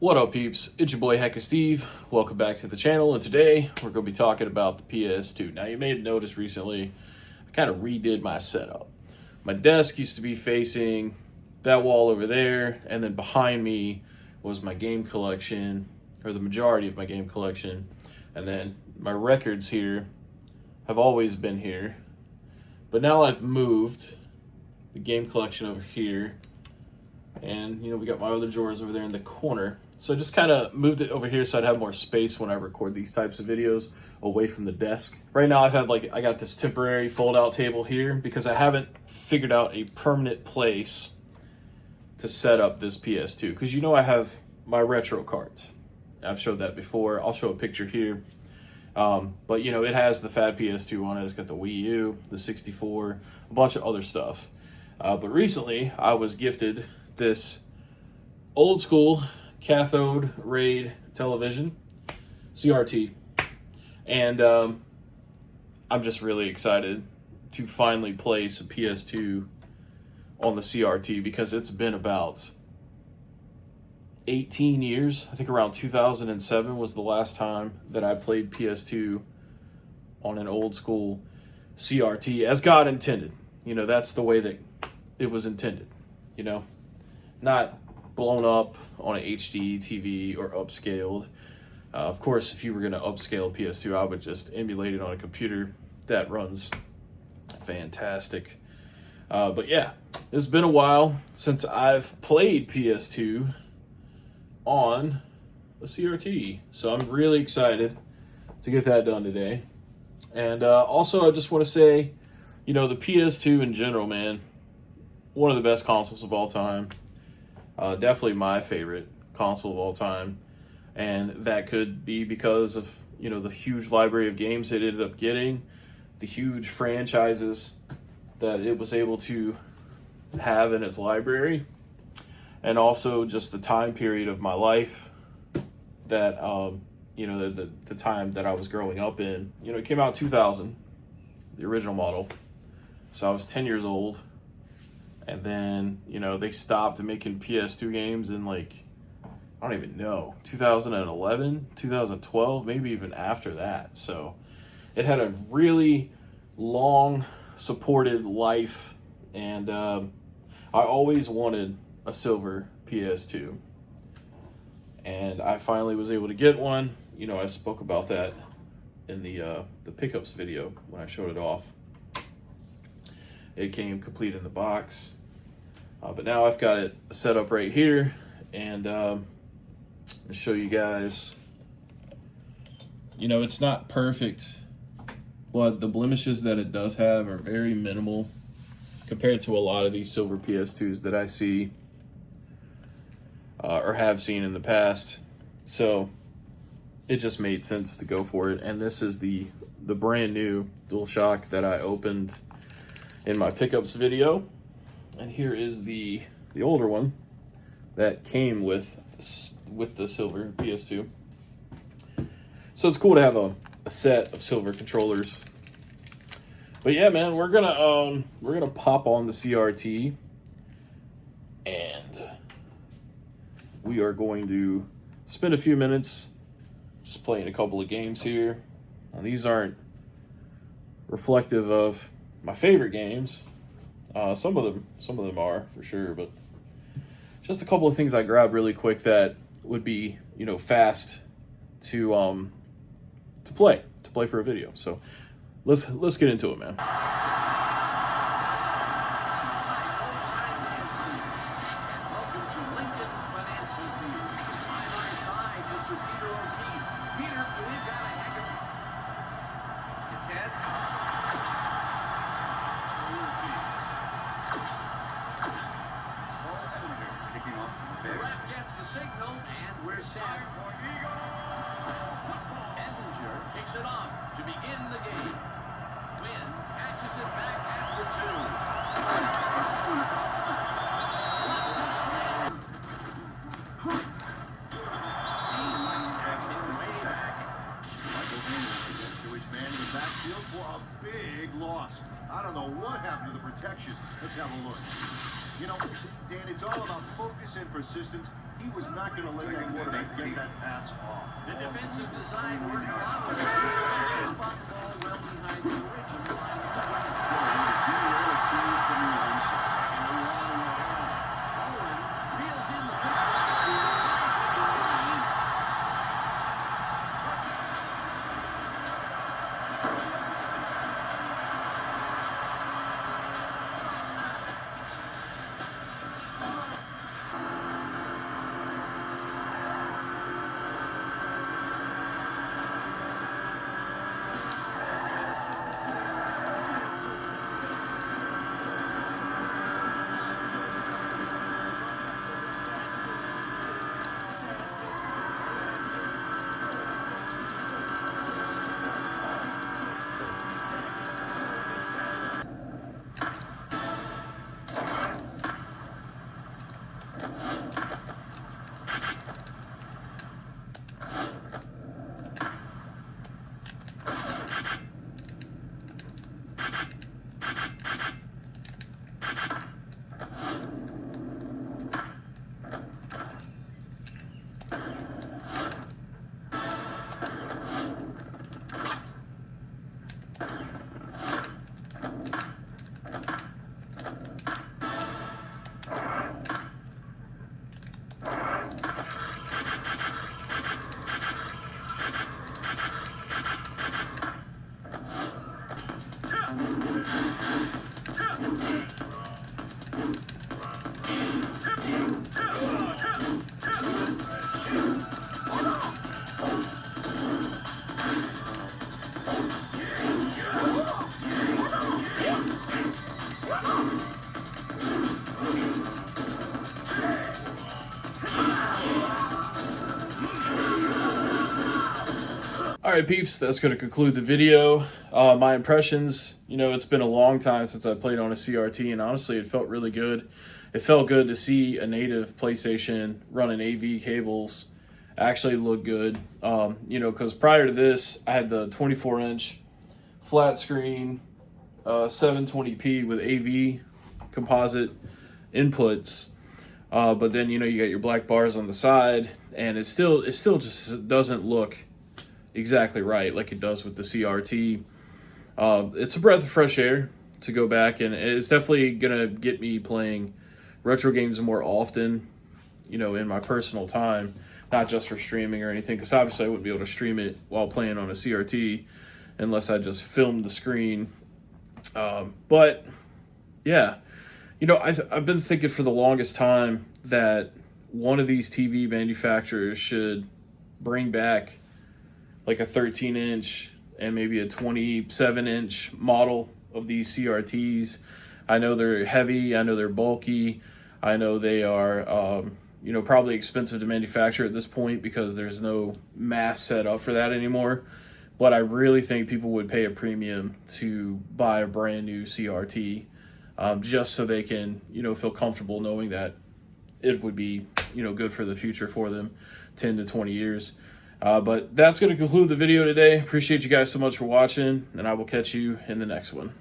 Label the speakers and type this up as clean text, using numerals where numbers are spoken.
Speaker 1: What up, peeps? It's your boy Heckin Steve. Welcome back to the channel, and today we're going to be talking about the PS2. Now, you may have noticed recently, I kind of redid my setup. My desk used to be facing that wall over there, and then behind me was my game collection, or the majority of my game collection, and then my records here have always been here. But now I've moved the game collection over here, and we got my other drawers over there in the corner. So I just kind of moved it over here so I'd have more space when I record these types of videos away from the desk. Right now I got this temporary fold out table here because I haven't figured out a permanent place to set up this PS2. Because I have my retro cards. I've showed that before. I'll show a picture here. But it has the fat PS2 on it. It's got the Wii U, the 64, a bunch of other stuff. But recently I was gifted this old school cathode ray television, CRT, and I'm just really excited to finally place a PS2 on the CRT because it's been about 18 years. I think around 2007 was the last time that I played PS2 on an old school CRT as God intended. That's the way that it was intended, not blown up on an HD TV or upscaled. Of course, if you were going to upscale PS2, I would just emulate it on a computer that runs fantastic. But yeah, it's been a while since I've played PS2 on a CRT. So I'm really excited to get that done today. And also, I just want to say, the PS2 in general, man, one of the best consoles of all time. Definitely my favorite console of all time, and that could be because of the huge library of games it ended up getting, the huge franchises that it was able to have in its library, and also just the time period of my life that the time that I was growing up in. It came out in 2000, the original model, so I was 10 years old. And then, they stopped making PS2 games in I don't even know, 2011, 2012, maybe even after that. So it had a really long supported life. And I always wanted a silver PS2. And I finally was able to get one. I spoke about that in the pickups video when I showed it off. It came complete in the box. But now I've got it set up right here, and I'll show you guys. It's not perfect, but the blemishes that it does have are very minimal compared to a lot of these silver PS2s that I see or have seen in the past. So it just made sense to go for it. And this is the brand new DualShock that I opened in my pickups video. And here is the older one that came with the silver PS2. So it's cool to have a set of silver controllers. But yeah, man, we're gonna pop on the CRT, and we are going to spend a few minutes just playing a couple of games here. Now, these aren't reflective of my favorite games. Some of them are for sure, but just a couple of things I grabbed really quick that would be fast to play for a video. So let's get into it, man.
Speaker 2: Signal, and we're set. Ettinger kicks it off to begin the game. Wynn catches it back after two. Michael Daniels gets to his man in the backfield for a big loss. I don't know what happened to the protection. Let's have a look. Dan, it's all about focus and persistence. He was not going to let that quarterback get that pass off.
Speaker 3: The defensive design worked flawlessly. He spot the ball well behind the original line of scrimmage. Second and long ahead. Owen reels in the football.
Speaker 1: All right, peeps, that's going to conclude the video. My impressions, it's been a long time since I played on a CRT, and honestly, it felt really good. It felt good to see a native PlayStation running AV cables actually look good. Because prior to this, I had the 24-inch flat screen, 720p with AV composite inputs. But then, you got your black bars on the side, and it still just doesn't look exactly right like it does with the CRT. It's a breath of fresh air to go back, and it's definitely gonna get me playing retro games more often, in my personal time, not just for streaming or anything, because obviously I wouldn't be able to stream it while playing on a CRT unless I just filmed the screen. But yeah, I've been thinking for the longest time that one of these TV manufacturers should bring back like a 13-inch and maybe a 27-inch model of these CRTs. I know they're heavy. I know they're bulky. I know they are, probably expensive to manufacture at this point because there's no mass set up for that anymore. But I really think people would pay a premium to buy a brand new CRT just so they can, feel comfortable knowing that it would be, good for the future for them 10 to 20 years. But that's going to conclude the video today. Appreciate you guys so much for watching, and I will catch you in the next one.